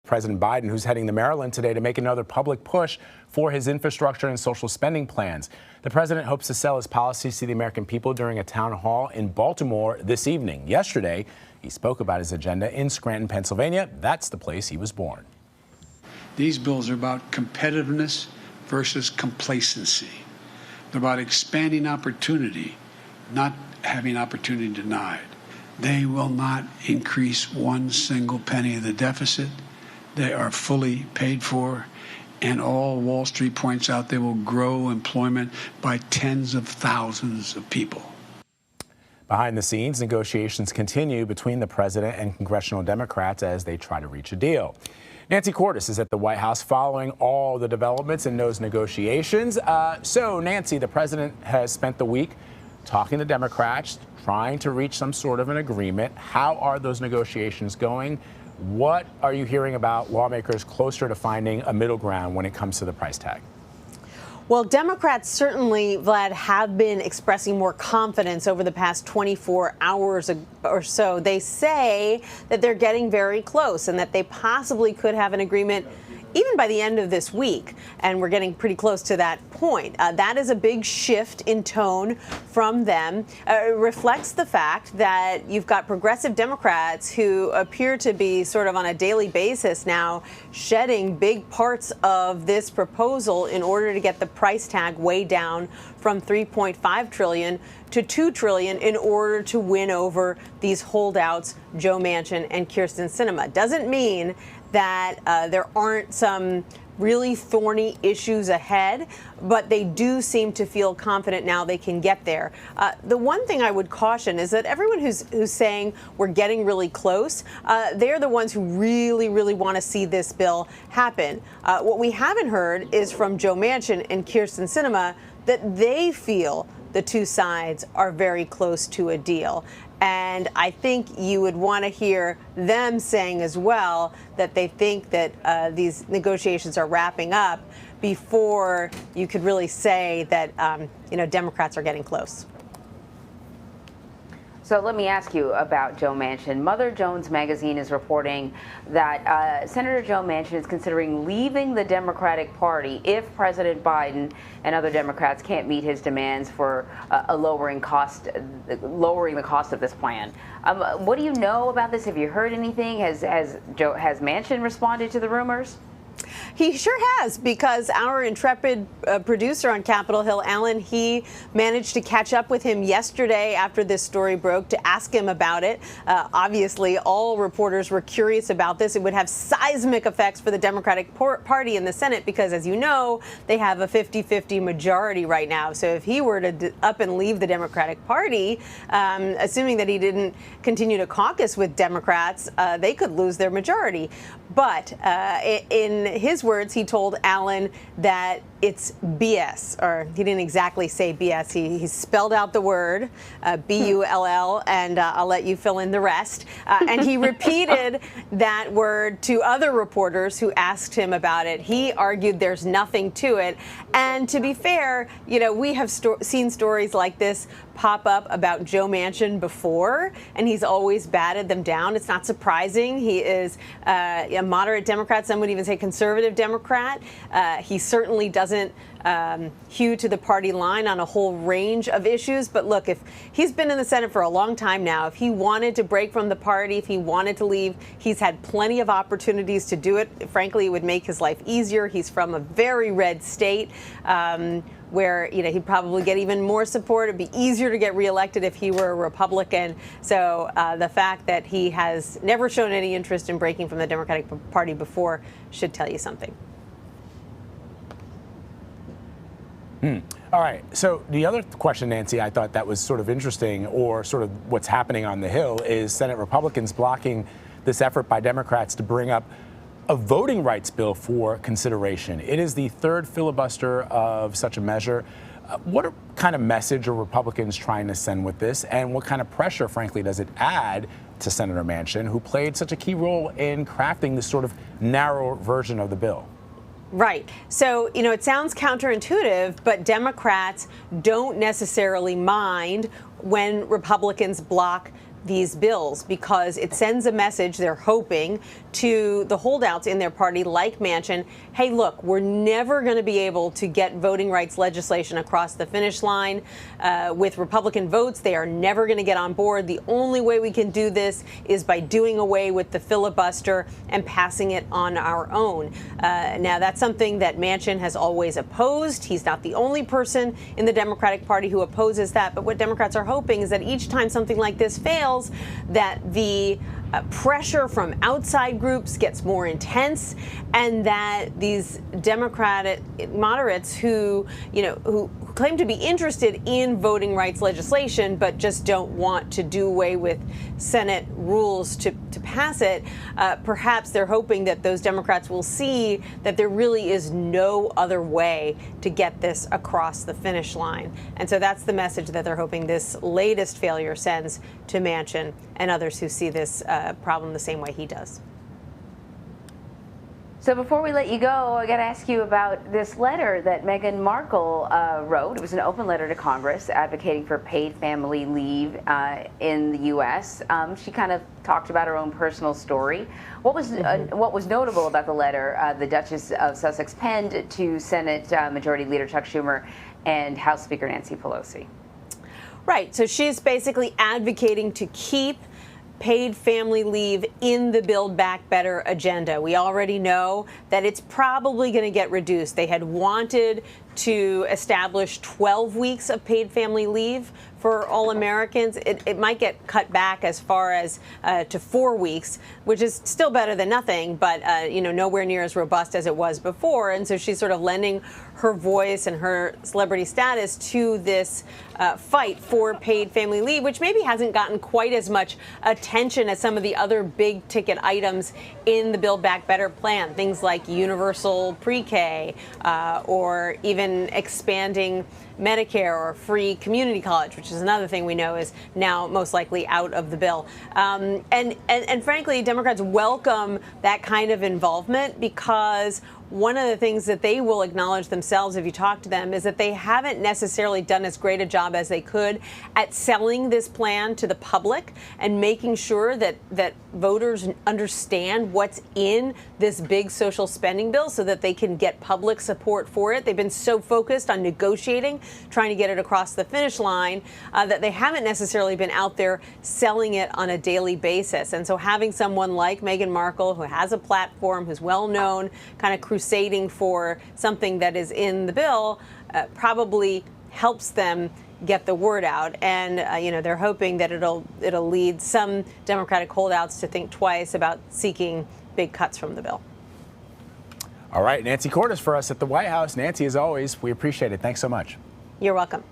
President Biden, who's heading to Maryland today to make another public push for his infrastructure and social spending plans. The president hopes to sell his policies to the American people during a town hall in Baltimore this evening. Yesterday, he spoke about his agenda in Scranton, Pennsylvania. That's the place he was born. These bills are about competitiveness versus complacency. They're about expanding opportunity, not having opportunity denied. They will not increase one single penny of the deficit. They are fully paid for, and all Wall Street points out they will grow employment by tens of thousands of people. Behind the scenes, negotiations continue between the president and congressional Democrats as they try to reach a deal. Nancy Cordes is at the White House following all the developments in those negotiations. So, Nancy, the president has spent the week talking to Democrats, trying to reach some sort of an agreement. How are those negotiations going? What are you hearing about lawmakers closer to finding a middle ground when it comes to the price tag? Well, Democrats certainly, Vlad, have been expressing more confidence over the past 24 hours or so. They say that they're getting very close and that they possibly could have an agreement even by the end of this week, and we're getting pretty close to that point. That is a big shift in tone from them. It reflects the fact that you've got progressive Democrats who appear to be sort of on a daily basis now shedding big parts of this proposal in order to get the price tag way down from $3.5 trillion to $2 trillion in order to win over these holdouts, Joe Manchin and Kyrsten Sinema. Doesn't mean that there aren't some really thorny issues ahead, but they do seem to feel confident now they can get there. The one thing I would caution is that everyone who's saying we're getting really close, they're the ones who really, really want to see this bill happen. What we haven't heard is from Joe Manchin and Kyrsten Sinema that they feel the two sides are very close to a deal. And I think you would want to hear them saying as well that they think that these negotiations are wrapping up before you could really say that, Democrats are getting close. So let me ask you about Joe Manchin. Mother Jones magazine is reporting that Senator Joe Manchin is considering leaving the Democratic Party if President Biden and other Democrats can't meet his demands for lowering the cost of this plan. What do you know about this? Have you heard anything? Has Manchin responded to the rumors? He sure has, because our intrepid producer on Capitol Hill, Alan, he managed to catch up with him yesterday after this story broke to ask him about it. Obviously, all reporters were curious about this. It would have seismic effects for the Democratic Party in the Senate because, as you know, they have a 50-50 majority right now. So if he were to up and leave the Democratic Party, assuming that he didn't continue to caucus with Democrats, they could lose their majority. But in his words, he told Alan that it's BS, or he didn't exactly say BS. He spelled out the word, B-U-L-L, and I'll let you fill in the rest. And he repeated that word to other reporters who asked him about it. He argued there's nothing to it. And to be fair, we have seen stories like this pop up about Joe Manchin before, and he's always batted them down. It's not surprising. He is a moderate Democrat. Some would even say conservative Democrat. He certainly doesn't hew to the party line on a whole range of issues. But look, if he's been in the Senate for a long time now, if he wanted to break from the party, if he wanted to leave, he's had plenty of opportunities to do it. Frankly, it would make his life easier. He's from a very red state where he'd probably get even more support. It'd be easier to get reelected if he were a Republican. So the fact that he has never shown any interest in breaking from the Democratic Party before should tell you something. All right. So the other question, Nancy, I thought that was sort of interesting, or sort of what's happening on the Hill, is Senate Republicans blocking this effort by Democrats to bring up a voting rights bill for consideration. It is the third filibuster of such a measure. What kind of message are Republicans trying to send with this, and what kind of pressure, frankly, does it add to Senator Manchin, who played such a key role in crafting this sort of narrow version of the bill? Right. So, it sounds counterintuitive, but Democrats don't necessarily mind when Republicans block these bills because it sends a message, they're hoping, to the holdouts in their party like Manchin. Hey, look, we're never going to be able to get voting rights legislation across the finish line with Republican votes. They are never going to get on board. The only way we can do this is by doing away with the filibuster and passing it on our own. Now, that's something that Manchin has always opposed. He's not the only person in the Democratic Party who opposes that. But what Democrats are hoping is that each time something like this fails, that the pressure from outside groups gets more intense, and that these Democratic moderates who claim to be interested in voting rights legislation but just don't want to do away with Senate rules to pass it, perhaps they're hoping that those Democrats will see that there really is no other way to get this across the finish line. And so that's the message that they're hoping this latest failure sends to Manchin and others who see this problem the same way he does. So before we let you go, I got to ask you about this letter that Meghan Markle wrote. It was an open letter to Congress advocating for paid family leave in the U.S. She kind of talked about her own personal story. What was notable about the letter the Duchess of Sussex penned to Senate Majority Leader Chuck Schumer and House Speaker Nancy Pelosi? Right. So she's basically advocating to keep paid family leave in the Build Back Better agenda. We already know that it's probably going to get reduced. They had wanted to establish 12 weeks of paid family leave for all Americans. It might get cut back as far as to 4 weeks, which is still better than nothing, but nowhere near as robust as it was before. And so she's sort of lending her voice and her celebrity status to this fight for paid family leave, which maybe hasn't gotten quite as much attention as some of the other big ticket items in the Build Back Better plan, things like universal pre-K or even expanding Medicare or free community college, which is another thing we know is now most likely out of the bill. And frankly, Democrats welcome that kind of involvement because one of the things that they will acknowledge themselves if you talk to them is that they haven't necessarily done as great a job as they could at selling this plan to the public and making sure that voters understand what's in this big social spending bill so that they can get public support for it. They've been so focused on negotiating, trying to get it across the finish line, that they haven't necessarily been out there selling it on a daily basis. And so having someone like Meghan Markle, who has a platform, who's well known, kind of crusading for something that is in the bill, probably helps them get the word out. And they're hoping that it'll lead some Democratic holdouts to think twice about seeking big cuts from the bill. All right, Nancy Cordes for us at the White House. Nancy, as always, we appreciate it. Thanks so much. You're welcome.